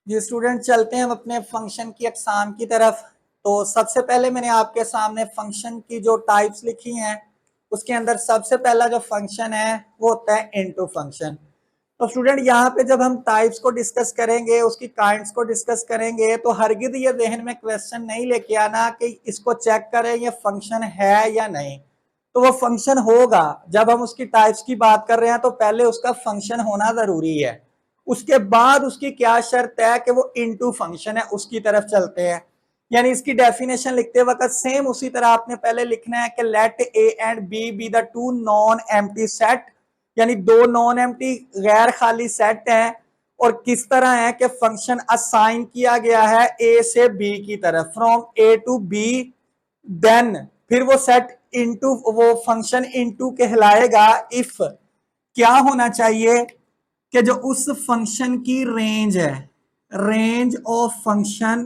जी student, चलते हैं हम अपने फंक्शन की अकसाम की तरफ। तो सबसे पहले मैंने आपके सामने फंक्शन की जो टाइप्स लिखी हैं, उसके अंदर सबसे पहला जो फंक्शन है वो होता है इनटू फंक्शन। तो स्टूडेंट, यहाँ पे जब हम टाइप्स को डिस्कस करेंगे, उसकी काइंड्स को डिस्कस करेंगे, तो हरगिज ये जहन में क्वेश्चन नहीं लेके आना कि इसको चेक करें ये फंक्शन है या नहीं। तो वो फंक्शन होगा। जब हम उसकी टाइप्स की बात कर रहे हैं तो पहले उसका फंक्शन होना जरूरी है। उसके बाद उसकी क्या शर्त है कि वो इनटू फंक्शन है, उसकी तरफ चलते हैं। यानी इसकी डेफिनेशन लिखते वक्त सेम उसी तरह आपने पहले लिखना है कि let A and B be the two non empty set, यानी दो नॉन एम्प्टी गैर खाली सेट है। और किस तरह है कि फंक्शन असाइन किया गया है ए से बी की तरफ, from A to B. Then फिर वो सेट इनटू, वो फंक्शन इनटू कहलाएगा इफ क्या होना चाहिए कि जो उस फंक्शन की रेंज है, रेंज ऑफ फंक्शन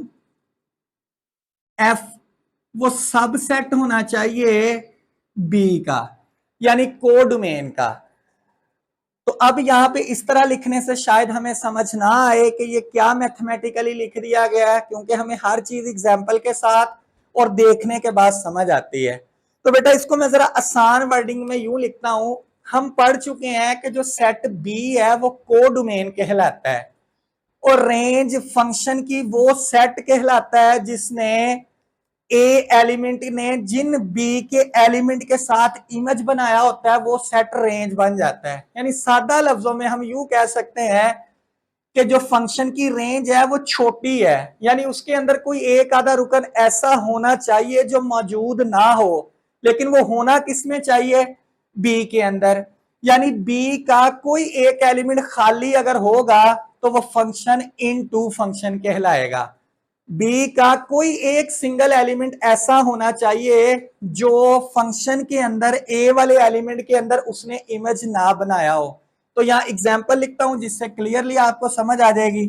एफ, वो सबसेट होना चाहिए बी का, यानी कोडोमेन का। तो अब यहां पे इस तरह लिखने से शायद हमें समझ ना आए कि ये क्या मैथमेटिकली लिख दिया गया है, क्योंकि हमें हर चीज एग्जाम्पल के साथ और देखने के बाद समझ आती है। तो बेटा इसको मैं जरा आसान वर्डिंग में यूं लिखता हूं। हम पढ़ चुके हैं कि जो सेट बी है वो कोडोमेन कहलाता है, और रेंज फंक्शन की वो सेट कहलाता है जिसने ए एलिमेंट ने जिन बी के एलिमेंट के साथ इमेज बनाया होता है, वो सेट रेंज बन जाता है। यानी सादा लफ्जों में हम यूं कह सकते हैं कि जो फंक्शन की रेंज है वो छोटी है, यानी उसके अंदर कोई एक आधा रुकन ऐसा होना चाहिए जो मौजूद ना हो, लेकिन वो होना किसमें चाहिए, बी के अंदर। यानी बी का कोई एक एलिमेंट खाली अगर होगा तो वो फंक्शन इन टू फंक्शन कहलाएगा। बी का कोई एक सिंगल एलिमेंट ऐसा होना चाहिए जो फंक्शन के अंदर ए वाले एलिमेंट के अंदर उसने इमेज ना बनाया हो। तो यहां एग्जांपल लिखता हूं जिससे क्लियरली आपको समझ आ जाएगी।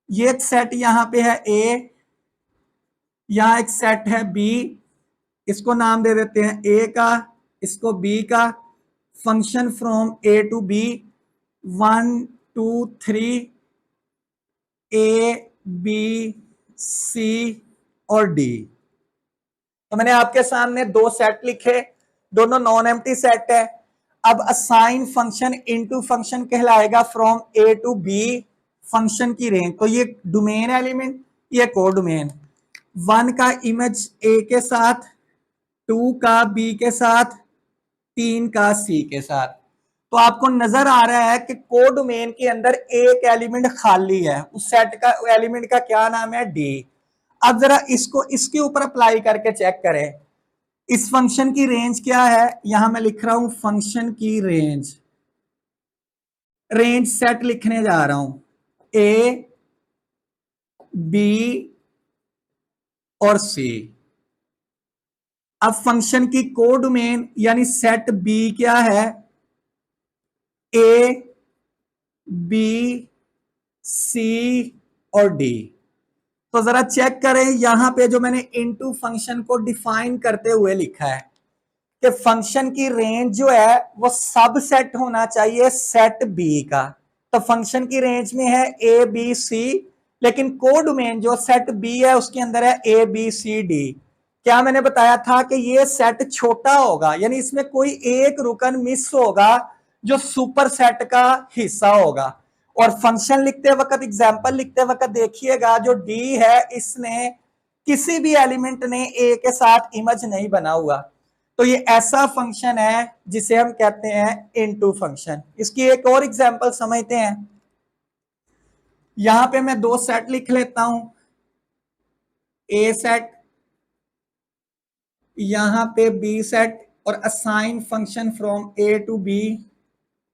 ये एक सेट यहां पे है ए, यहां एक सेट है बी, इसको नाम दे देते हैं ए का, इसको बी का। Function from A to B, 1 2 3, A B C और डी। तो मैंने आपके सामने दो सेट लिखे, दोनों नॉन एम्प्टी सेट है। अब असाइन फंक्शन इनटू फंक्शन कहलाएगा from A to B, function की रेंज। तो ये डोमेन एलिमेंट, ये को डोमेन। 1 का इमेज ए के साथ, 2 का बी के साथ, 3 का सी के साथ। तो आपको नजर आ रहा है कि कोडोमेन के अंदर एक एलिमेंट खाली है, उस सेट का एलिमेंट का क्या नाम है, डी। अब जरा इसको इसके ऊपर अप्लाई करके चेक करें, इस फंक्शन की रेंज क्या है। यहां मैं लिख रहा हूं फंक्शन की रेंज, रेंज सेट लिखने जा रहा हूं ए बी और सी। अब फंक्शन की कोडोमेन यानी सेट बी क्या है, ए बी सी और डी। तो जरा चेक करें, यहां पे जो मैंने इनटू फंक्शन को डिफाइन करते हुए लिखा है कि फंक्शन की रेंज जो है वो सब सेट होना चाहिए सेट बी का। तो फंक्शन की रेंज में है ए बी सी, लेकिन कोडोमेन जो सेट बी है उसके अंदर है ए बी सी डी। क्या मैंने बताया था कि ये सेट छोटा होगा, यानी इसमें कोई एक रुकन मिस होगा जो सुपर सेट का हिस्सा होगा। और फंक्शन लिखते वक्त, एग्जाम्पल लिखते वक्त देखिएगा, जो डी है इसने किसी भी एलिमेंट ने ए के साथ इमेज नहीं बना हुआ। तो ये ऐसा फंक्शन है जिसे हम कहते हैं इनटू फंक्शन। इसकी एक और एग्जांपल समझते हैं। यहां पे मैं दो सेट लिख लेता हूं, ए सेट, यहां पे बी सेट, और assign function from A to B,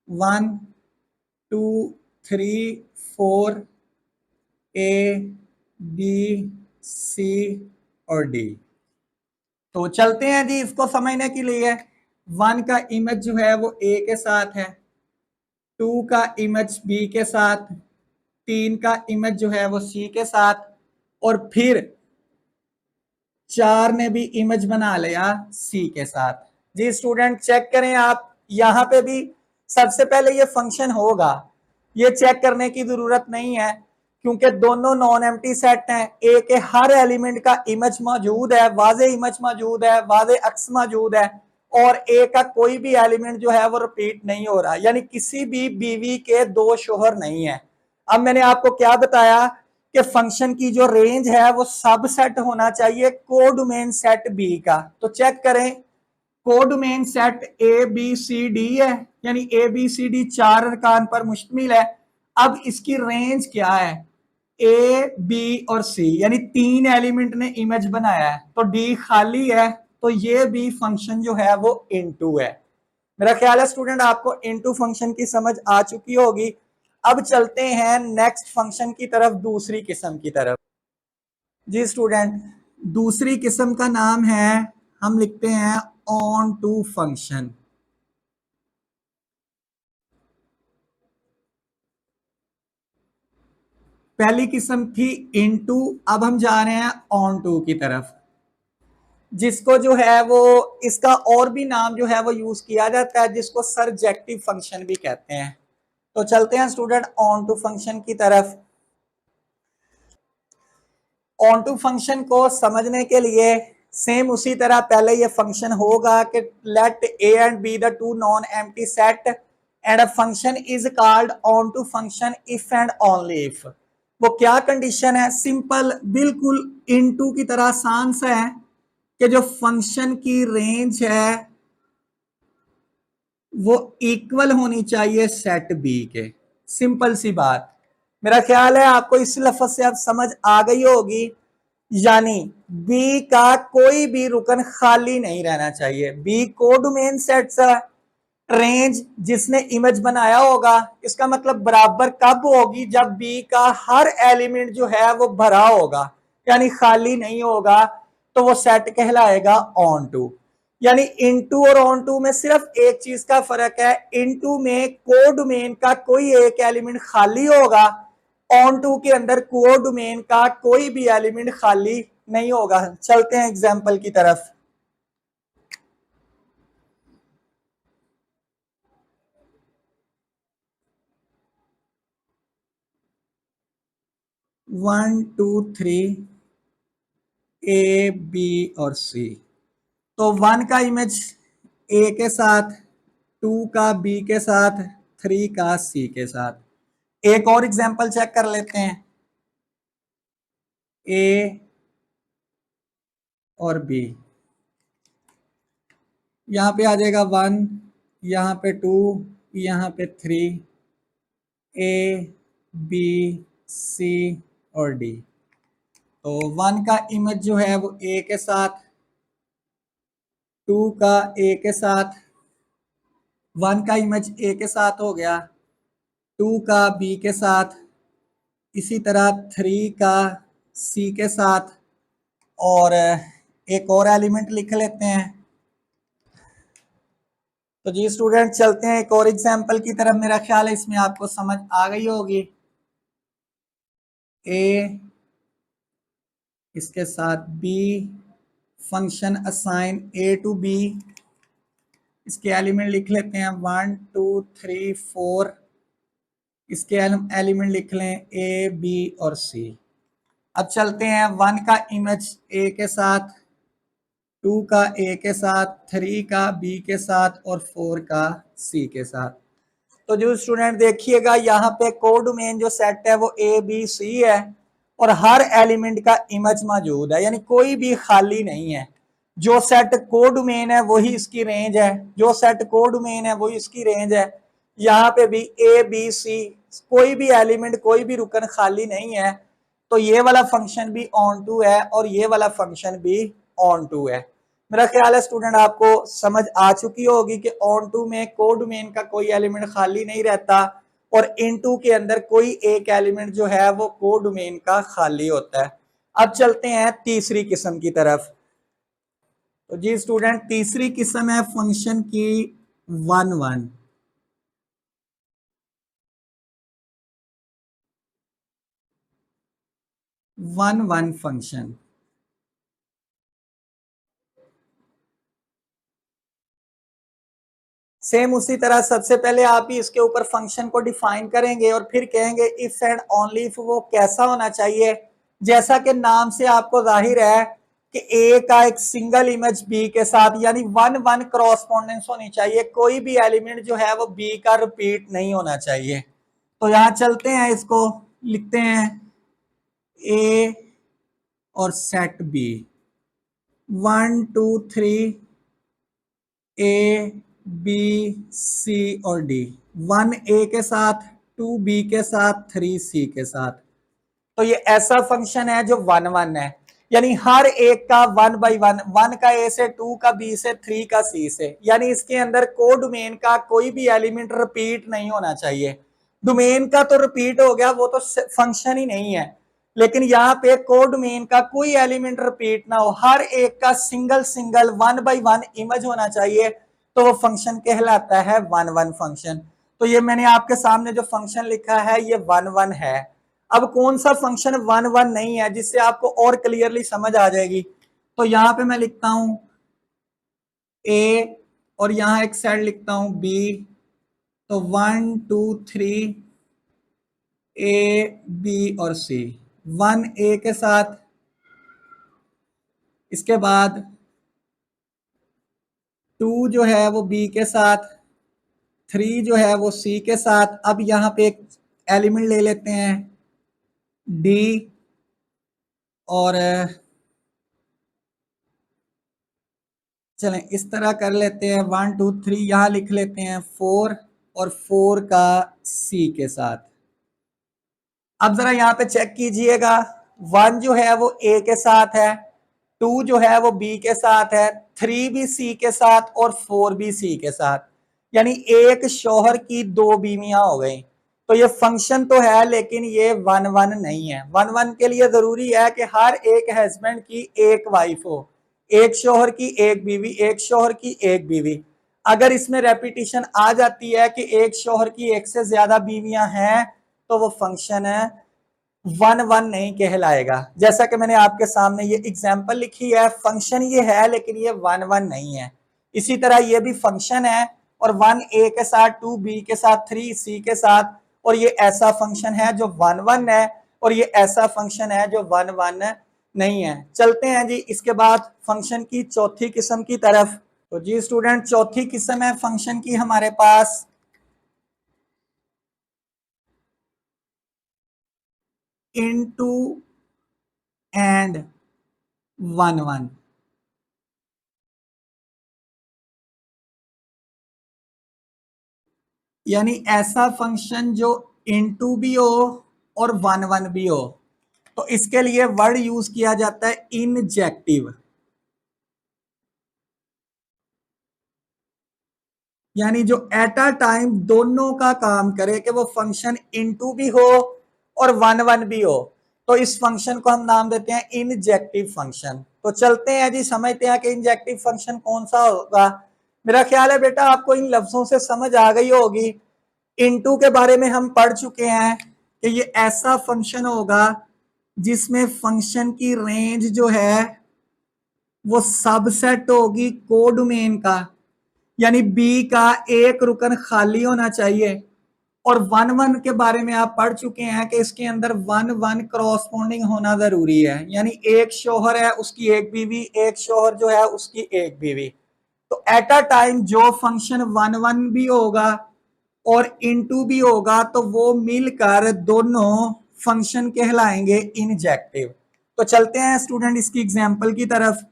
1 2 3 4, A B C और डी। तो चलते हैं जी इसको समझने के लिए। 1 का इमेज जो है वो ए के साथ है, 2 का इमेज बी के साथ, 3 का इमेज जो है वो सी के साथ, और फिर 4 ने भी इमेज बना लिया सी के साथ। जी स्टूडेंट चेक करें आप, यहां पे भी सबसे पहले ये फंक्शन होगा, ये चेक करने की जरूरत नहीं है। क्योंकि दोनों नॉन एम्प्टी सेट हैं, ए के हर एलिमेंट का इमेज मौजूद है, वाजे इमेज मौजूद है, वाजे अक्स मौजूद है, और ए का कोई भी एलिमेंट जो है वो रिपीट नहीं हो रहा, यानी किसी भी बीवी के दो शोहर नहीं है। अब मैंने आपको क्या बताया कि फंक्शन की जो रेंज है वो सब सेट होना चाहिए कोडोमेन सेट बी का। तो चेक करें, codomain set A B C D है, यानी ए बी सी डी चार अरकान पर मुश्तमिल है। अब इसकी रेंज क्या है, ए बी और सी, यानी तीन एलिमेंट ने इमेज बनाया है, तो डी खाली है, तो ये भी फंक्शन जो है वो इनटू है। मेरा ख्याल है स्टूडेंट आपको इनटू फंक्शन की समझ आ चुकी होगी। अब चलते हैं नेक्स्ट फंक्शन की तरफ, दूसरी किस्म की तरफ। जी स्टूडेंट, दूसरी किस्म का नाम है, हम लिखते हैं ऑन टू फंक्शन। पहली किस्म थी इनटू, अब हम जा रहे हैं ऑन टू की तरफ, जिसको जो है वो इसका और भी नाम जो है वो यूज किया जाता है, जिसको सरजेक्टिव फंक्शन भी कहते हैं। तो चलते हैं स्टूडेंट ऑन टू फंक्शन की तरफ। ऑन टू फंक्शन को समझने के लिए सेम उसी तरह पहले ये फंक्शन होगा कि let A and B the two non empty set and a function is called onto function if and only if. वो क्या कंडीशन है, सिंपल, बिल्कुल इनटू की तरह आसान सा है कि जो फंक्शन की रेंज है वो इक्वल होनी चाहिए सेट बी के। सिंपल सी बात, मेरा ख्याल है आपको इस लफ्ज से अब समझ आ गई होगी, यानी बी का कोई भी रुकन खाली नहीं रहना चाहिए। बी कोडोमेन सेट है, रेंज जिसने इमेज बनाया होगा, इसका मतलब बराबर कब होगी, जब बी का हर एलिमेंट जो है वो भरा होगा, यानी खाली नहीं होगा, तो वो सेट कहलाएगा ऑन टू। यानी इनटू और ऑन टू में सिर्फ एक चीज का फर्क है, इनटू में कोडोमेन का कोई एक एलिमेंट खाली होगा, ऑन टू के अंदर कोडोमेन का कोई भी एलिमेंट खाली नहीं होगा। चलते हैं एग्जाम्पल की तरफ। One two three, A B और सी। तो वन का इमेज ए के साथ, टू का बी के साथ, थ्री का सी के साथ। एक और एग्जांपल चेक कर लेते हैं, ए और बी, यहां पे आ जाएगा वन, यहां पे टू, यहां पे थ्री, ए बी सी और डी। तो वन का इमेज जो है वो ए के साथ, टू का ए के साथ, वन का इमेज ए के साथ हो गया, टू का बी के साथ, इसी तरह थ्री का सी के साथ, और एक और एलिमेंट लिख लेते हैं। तो जी स्टूडेंट चलते हैं एक और एग्जांपल की तरफ, मेरा ख्याल है इसमें आपको समझ आ गई होगी। ए, इसके साथ B, function assign A to B, इसके एलिमेंट लिख लेते हैं वन टू थ्री फोर, इसके एलिमेंट लिख लें ए बी और सी। अब चलते हैं वन का इमेज ए के साथ, टू का ए के साथ, थ्री का बी के साथ और फोर का सी के साथ। तो जो स्टूडेंट देखिएगा यहाँ पे कोडोमेन जो सेट है वो ए बी सी है, और हर एलिमेंट का इमेज मौजूद है, यानी कोई भी खाली नहीं है। जो सेट कोडोमेन है वही इसकी रेंज है, जो सेट कोडोमेन है वही इसकी रेंज है। यहाँ पे भी ए बी सी, कोई भी एलिमेंट, कोई भी रुकन खाली नहीं है, तो ये वाला फंक्शन भी ऑन टू है और ये वाला फंक्शन भी ऑन टू है। मेरा ख्याल है स्टूडेंट आपको समझ आ चुकी होगी कि ऑन टू में कोडोमेन का कोई एलिमेंट खाली नहीं रहता, और इन टू के अंदर कोई एक एलिमेंट जो है वो कोडोमेन का खाली होता है। अब चलते हैं तीसरी किस्म की तरफ। तो जी स्टूडेंट तीसरी किस्म है फंक्शन की one one. One one function, same उसी तरह सबसे पहले आप ही इसके ऊपर फंक्शन को डिफाइन करेंगे और फिर कहेंगे इफ एंड ओनली इफ वो कैसा होना चाहिए, जैसा कि नाम से आपको जाहिर है कि ए का एक सिंगल इमेज बी के साथ यानी 1-1 क्रॉसपोंडेंस होनी चाहिए, कोई भी एलिमेंट जो है वो बी का रिपीट नहीं होना चाहिए। तो यहां चलते हैं, इसको लिखते हैं ए और set B 1 2 3 A B C और डी, 1 ए के साथ, 2 बी के साथ, 3 सी के साथ। तो ये ऐसा फंक्शन है जो 1-1 है, यानी हर एक का 1/1, 1 का ए से, 2 का बी से, 3 का सी से, यानी इसके अंदर को डोमेन का कोई भी एलिमेंट रिपीट नहीं होना चाहिए। डोमेन का तो रिपीट हो गया, वो तो फंक्शन ही नहीं है, लेकिन यहाँ पे को डोमेन का कोई एलिमेंट रिपीट ना हो, हर एक का सिंगल सिंगल 1/1 इमेज होना चाहिए, तो वो फंक्शन कहलाता है 1-1 फंक्शन। तो ये मैंने आपके सामने जो फंक्शन लिखा है ये 1-1 है। अब कौन सा फंक्शन 1-1 नहीं है जिससे आपको और क्लियरली समझ आ जाएगी, तो यहां पे मैं लिखता हूं ए और यहां एक साइड लिखता हूं बी, तो 1 2 3 ए बी और सी, 1 ए के साथ, इसके बाद 2 जो है वो बी के साथ, 3 जो है वो सी के साथ। अब यहां पे एक एलिमेंट ले लेते हैं डी और चलें इस तरह कर लेते हैं 1 2 3, यहां लिख लेते हैं 4 और 4 का सी के साथ। अब जरा यहाँ पे चेक कीजिएगा, 1 जो है वो ए के साथ है, 2 जो है वो बी के साथ है, 3 भी सी के साथ और 4 भी सी के साथ, यानी एक शौहर की 2 बीवियां हो गई। तो ये फंक्शन तो है लेकिन ये 1-1 नहीं है। 1-1 के लिए जरूरी है कि हर एक हस्बैंड की एक वाइफ हो, एक शौहर की एक बीवी, एक शौहर की एक बीवी। अगर इसमें रेपिटेशन आ जाती है कि एक शौहर की एक से ज्यादा बीवियां हैं, तो वो फंक्शन है 1-1 नहीं कहलाएगा। जैसा कि मैंने आपके सामने ये एग्जांपल लिखी है, फंक्शन ये है लेकिन ये 1-1 नहीं है। इसी तरह ये भी फंक्शन है और 1 ए के साथ, 2 बी के साथ, 3 सी के साथ, और ये ऐसा फंक्शन है जो 1-1 है और ये ऐसा फंक्शन है जो 1-1 नहीं है। चलते हैं जी इसके बाद फंक्शन की चौथी किस्म की तरफ। तो जी स्टूडेंट, चौथी किस्म है फंक्शन की हमारे पास इनटू एंड 1-1। यानी ऐसा फंक्शन जो इनटू भी हो और 1-1 भी हो, तो इसके लिए वर्ड यूज किया जाता है इनजेक्टिव, यानी जो एट अ टाइम दोनों का काम करे कि वो फंक्शन इनटू भी हो और 1-1 भी हो, तो इस फंक्शन को हम नाम देते हैं इनजेक्टिव फंक्शन। तो चलते हैं जी, समझते हैं कि इंजेक्टिव फंक्शन कौन सा होगा। मेरा ख्याल है बेटा आपको इन लफ्जों से समझ आ गई होगी। इनटू के बारे में हम पढ़ चुके हैं कि ये ऐसा फंक्शन होगा जिसमें फंक्शन की रेंज जो है वो सबसेट होगी कोडोमेन का, यानी बी का एक रुकन खाली होना चाहिए। और 1-1 के बारे में आप पढ़ चुके हैं कि इसके अंदर 1-1 क्रॉसपोंडिंग होना जरूरी है, यानी एक शौहर है उसकी एक बीवी, एक शौहर जो है उसकी एक बीवी। तो एट अ टाइम जो फंक्शन 1-1 भी होगा और इनटू भी होगा तो वो मिलकर दोनों फंक्शन कहलाएंगे इंजेक्टिव। तो चलते हैं स्टूडेंट इसकी एग्जांपल की तरफ।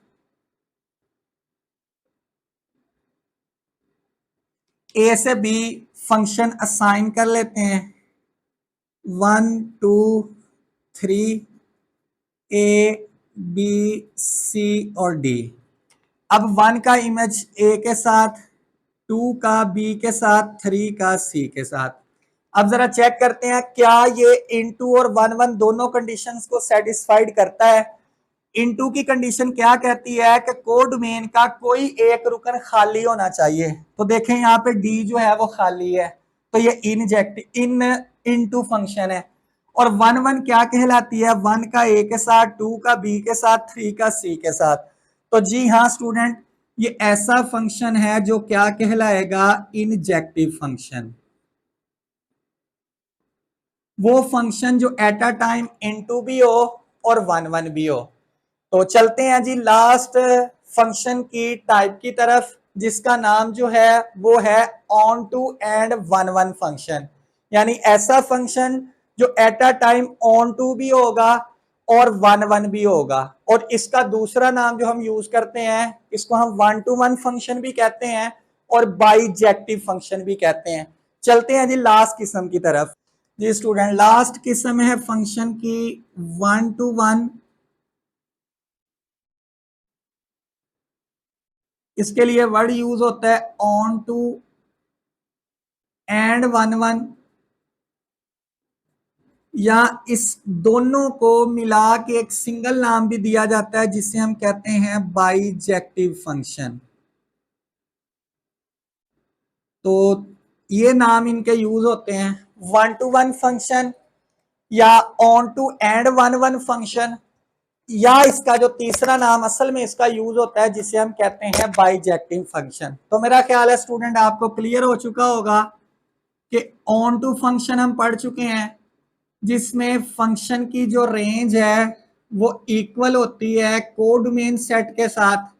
ए से बी फंक्शन असाइन कर लेते हैं, 1 2 3 ए बी सी और डी। अब 1 का इमेज ए के साथ, 2 का बी के साथ, 3 का सी के साथ। अब जरा चेक करते हैं क्या ये इनटू और 1-1 दोनों कंडीशंस को सेटिस्फाइड करता है। इनटू की कंडीशन क्या कहती है कि कोडोमेन का कोई एक रुकन खाली होना चाहिए। तो देखें यहाँ पे डी जो है वो खाली है, तो ये इनजेक्टिव इनटू फंक्शन है। और 1-1 क्या कहलाती है, 1 का ए के साथ, 2 का बी के साथ, 3 का सी के साथ। तो जी हाँ स्टूडेंट, ये ऐसा फंक्शन है जो क्या कहलाएगा, इंजेक्टिव फंक्शन। वो फंक्शन जो एट अ टाइम इनटू भी हो और वन वन भी हो। तो चलते हैं जी लास्ट फंक्शन की टाइप की तरफ, जिसका नाम जो है वो है onto and one one function. यानी ऐसा फंक्शन जो at a time onto भी होगा और वन वन भी होगा। और इसका दूसरा नाम जो हम यूज करते हैं, इसको हम वन टू वन फंक्शन भी कहते हैं और बाइजेक्टिव फंक्शन भी कहते हैं। चलते हैं जी लास्ट किस्म की तरफ। जी स्टूडेंट, लास्ट किस्म है फंक्शन की वन टू वन। इसके लिए वर्ड यूज होता है onto and one one, या इस दोनों को मिला के एक सिंगल नाम भी दिया जाता है जिसे हम कहते हैं बाइजेक्टिव फंक्शन। तो ये नाम इनके यूज होते हैं, वन टू वन फंक्शन या onto and one one function, या इसका जो तीसरा नाम असल में इसका यूज होता है जिसे हम कहते हैं बाइजेक्टिव फंक्शन। तो मेरा ख्याल है स्टूडेंट आपको क्लियर हो चुका होगा कि ऑन टू फंक्शन हम पढ़ चुके हैं, जिसमें फंक्शन की जो रेंज है वो इक्वल होती है कोडोमेन सेट के साथ,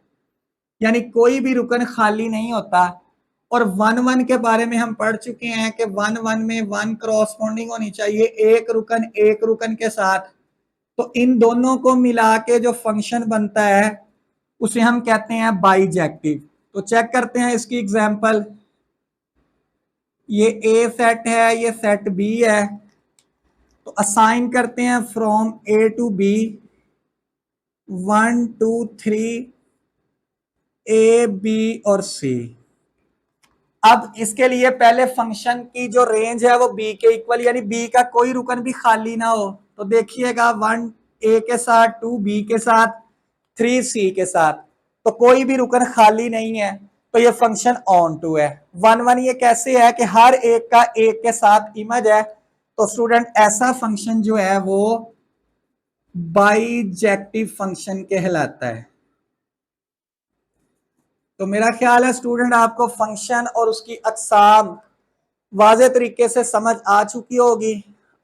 यानी कोई भी रुकन खाली नहीं होता। और वन वन के बारे में हम पढ़ चुके हैं कि वन वन में वन क्रॉसपोंडिंग होनी चाहिए एक रुकन के साथ। तो इन दोनों को मिला के जो फंक्शन बनता है उसे हम कहते हैं बाइजेक्टिव। तो चेक करते हैं इसकी एग्जांपल। ये ए सेट है, ये सेट बी है। तो असाइन करते हैं from A to B, 1 2 3 A B और सी। अब इसके लिए पहले फंक्शन की जो रेंज है वो बी के इक्वल, यानी बी का कोई रुकन भी खाली ना हो। तो देखिएगा 1 ए के साथ, 2 बी के साथ, 3 सी के साथ, तो कोई भी रुकन खाली नहीं है। तो ये फंक्शन ऑन टू है। वन वन ये कैसे है कि हर एक का एक के साथ इमेज है। तो स्टूडेंट ऐसा फंक्शन जो है वो बाइजेक्टिव फंक्शन कहलाता है। तो मेरा ख्याल है स्टूडेंट आपको फंक्शन और उसकी अकसाम वाज़े तरीके से समझ आ चुकी होगी।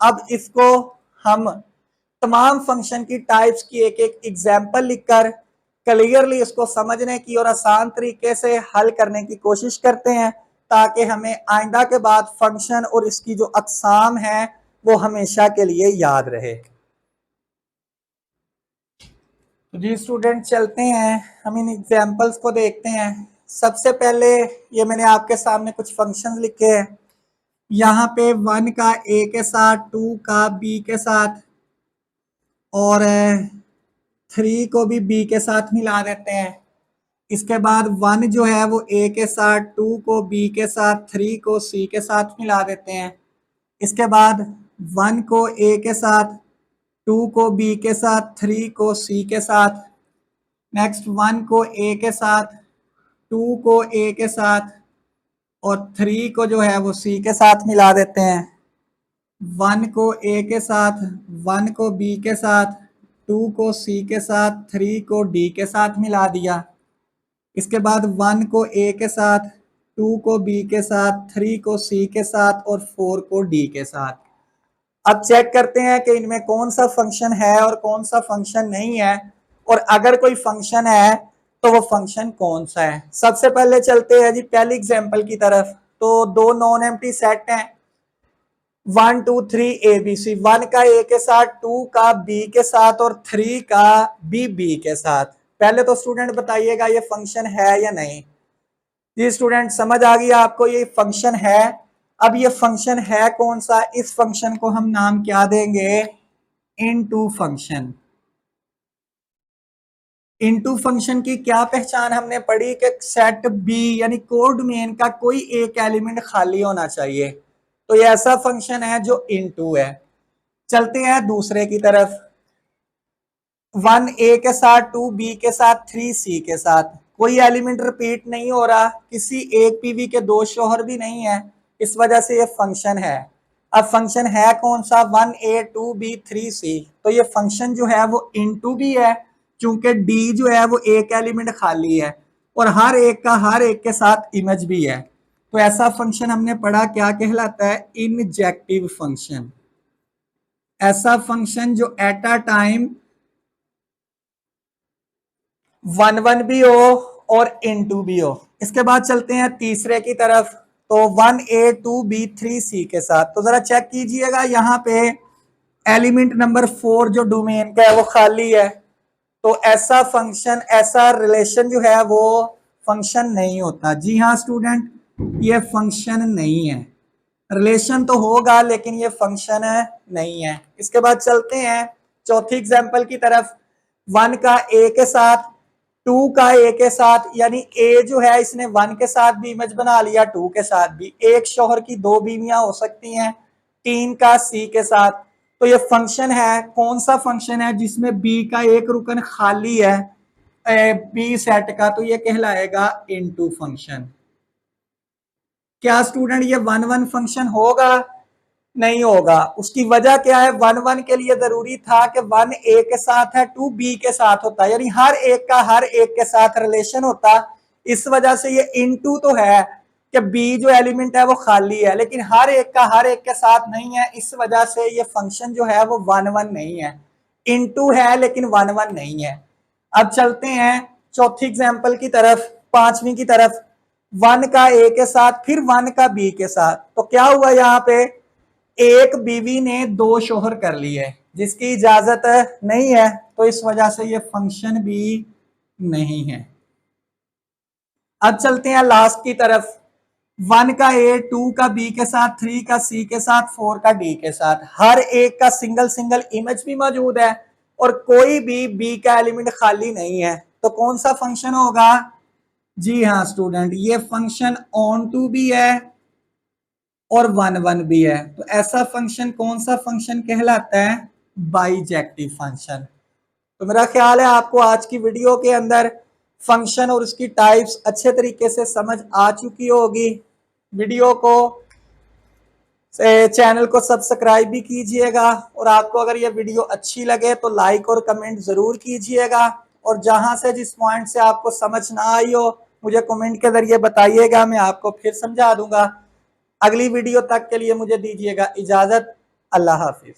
अब इसको हम तमाम फंक्शन की टाइप्स की एक एक एग्जाम्पल लिखकर क्लियरली इसको समझने की और आसान तरीके से हल करने की कोशिश करते हैं, ताकि हमें आइंदा के बाद फंक्शन और इसकी जो अकसाम है वो हमेशा के लिए याद रहे। तो जी स्टूडेंट चलते हैं, हम इन एग्जाम्पल्स को देखते हैं। सबसे पहले ये मैंने आपके सामने कुछ फंक्शंस लिखे हैं। यहाँ पे 1 का ए के साथ, 2 का बी के साथ और 3 को भी बी के साथ मिला देते हैं। इसके बाद 1 जो है वो ए के साथ, 2 को बी के साथ, 3 को सी के साथ मिला देते हैं। इसके बाद 1 को ए के साथ, 2 को बी के साथ, 3 को सी के साथ। नेक्स्ट 1 को ए के साथ, 2 को ए के साथ और 3 को जो है वो सी के साथ मिला देते हैं। 1 को ए के साथ, 1 को बी के साथ, 2 को सी के साथ, 3 को डी के साथ मिला दिया। इसके बाद 1 को ए के साथ, 2 को बी के साथ, 3 को सी के साथ और 4 को डी के साथ। अब चेक करते हैं कि इनमें कौन सा फंक्शन है और कौन सा फंक्शन नहीं है, और अगर कोई फंक्शन है तो वो फंक्शन कौन सा है। सबसे पहले चलते हैं जी पहली एग्जांपल की तरफ। तो दो नॉन एम्प्टी सेट हैं 1 2 3 ए बी सी, 1 का ए के साथ, 2 का बी के साथ और 3 का बी के साथ। पहले तो स्टूडेंट बताइएगा ये फंक्शन है या नहीं। जी स्टूडेंट समझ आ गया आपको ये फंक्शन है। अब ये फंक्शन है कौन सा, इस फंक्शन को हम नाम क्या देंगे, इनटू फंक्शन। इनटू फंक्शन की क्या पहचान हमने पढ़ी कि सेट बी यानी कोड मेन का कोई एक एलिमेंट खाली होना चाहिए। तो ये ऐसा फंक्शन है जो इनटू है। चलते हैं दूसरे की तरफ। 1 ए के साथ, 2 बी के साथ, 3 सी के साथ, कोई एलिमेंट रिपीट नहीं हो रहा, किसी एक पीवी के दो शोहर भी नहीं है, इस वजह से ये फंक्शन है। अब फंक्शन है कौन सा, 1 ए 2 बी 3 सी। तो ये फंक्शन जो है वो इनटू भी है, चूंकि डी जो है वो एक एलिमेंट खाली है। और हर एक के साथ इमेज भी है। तो ऐसा फंक्शन हमने पढ़ा क्या कहलाता है, इंजेक्टिव फंक्शन। ऐसा फंक्शन जो एट अ टाइम 1 भी हो और इनटू भी हो। इसके बाद चलते हैं तीसरे की तरफ, तो 1a 2b 3c के साथ। तो जरा चेक कीजिएगा यहाँ पे एलिमेंट नंबर 4 जो डोमेन का है वो खाली है, तो ऐसा फंक्शन, ऐसा रिलेशन जो है वो फंक्शन नहीं होता। जी हाँ स्टूडेंट, ये फंक्शन नहीं है। रिलेशन तो होगा लेकिन ये फंक्शन है नहीं है। इसके बाद चलते हैं चौथी एग्जांपल की तरफ। 1 का a के साथ, 2 का a के साथ, यानी a जो है इसने 1 के साथ भी इमेज बना लिया, 2 के साथ भी। एक शौहर की 2 बीवियां हो सकती हैं। 3 का c के साथ। तो ये फंक्शन है, कौन सा फंक्शन है जिसमें b का एक रुकन खाली है b सेट का, तो ये कहलाएगा इनटू फंक्शन। क्या स्टूडेंट ये 1 फंक्शन होगा? नहीं होगा। उसकी वजह क्या है, 1 के लिए जरूरी था कि 1 a के साथ है, 2 b के साथ होता, यानी हर एक का हर एक के साथ रिलेशन होता। इस वजह से ये इनटू तो है कि b जो एलिमेंट है वो खाली है, लेकिन हर एक का हर एक के साथ नहीं है। इस वजह से ये फंक्शन जो है वो 1 नहीं है। इनटू है लेकिन 1 नहीं है। अब चलते हैं चौथी एग्जाम्पल की तरफ, पांचवी की तरफ। 1 का a के साथ, फिर 1 का b के साथ। तो क्या हुआ यहाँ पे, एक बीवी ने 2 शोहर कर लिए जिसकी इजाजत नहीं है, तो इस वजह से ये फंक्शन भी नहीं है। अब चलते हैं लास्ट की तरफ। 1 का a, 2 का b के साथ, 3 का c के साथ, 4 का d के साथ। हर एक का सिंगल सिंगल इमेज भी मौजूद है और कोई भी b का एलिमेंट खाली नहीं है। तो कौन सा फंक्शन होगा? जी हाँ स्टूडेंट, ये फंक्शन ऑन टू भी है और 1 भी है। तो ऐसा फंक्शन कौन सा फंक्शन कहलाता है? Bijective function. तो मेरा ख्याल है आपको आज की वीडियो के अंदर फंक्शन और उसकी टाइप्स अच्छे तरीके से समझ आ चुकी होगी। वीडियो को, चैनल को सब्सक्राइब भी कीजिएगा, और आपको अगर ये वीडियो अच्छी लगे तो लाइक और कमेंट जरूर कीजिएगा। और जहां से, जिस पॉइंट से आपको समझ ना आई हो, मुझे कमेंट के जरिए बताइएगा, मैं आपको फिर समझा दूंगा। अगली वीडियो तक के लिए मुझे दीजिएगा इजाजत। अल्लाह हाफिज।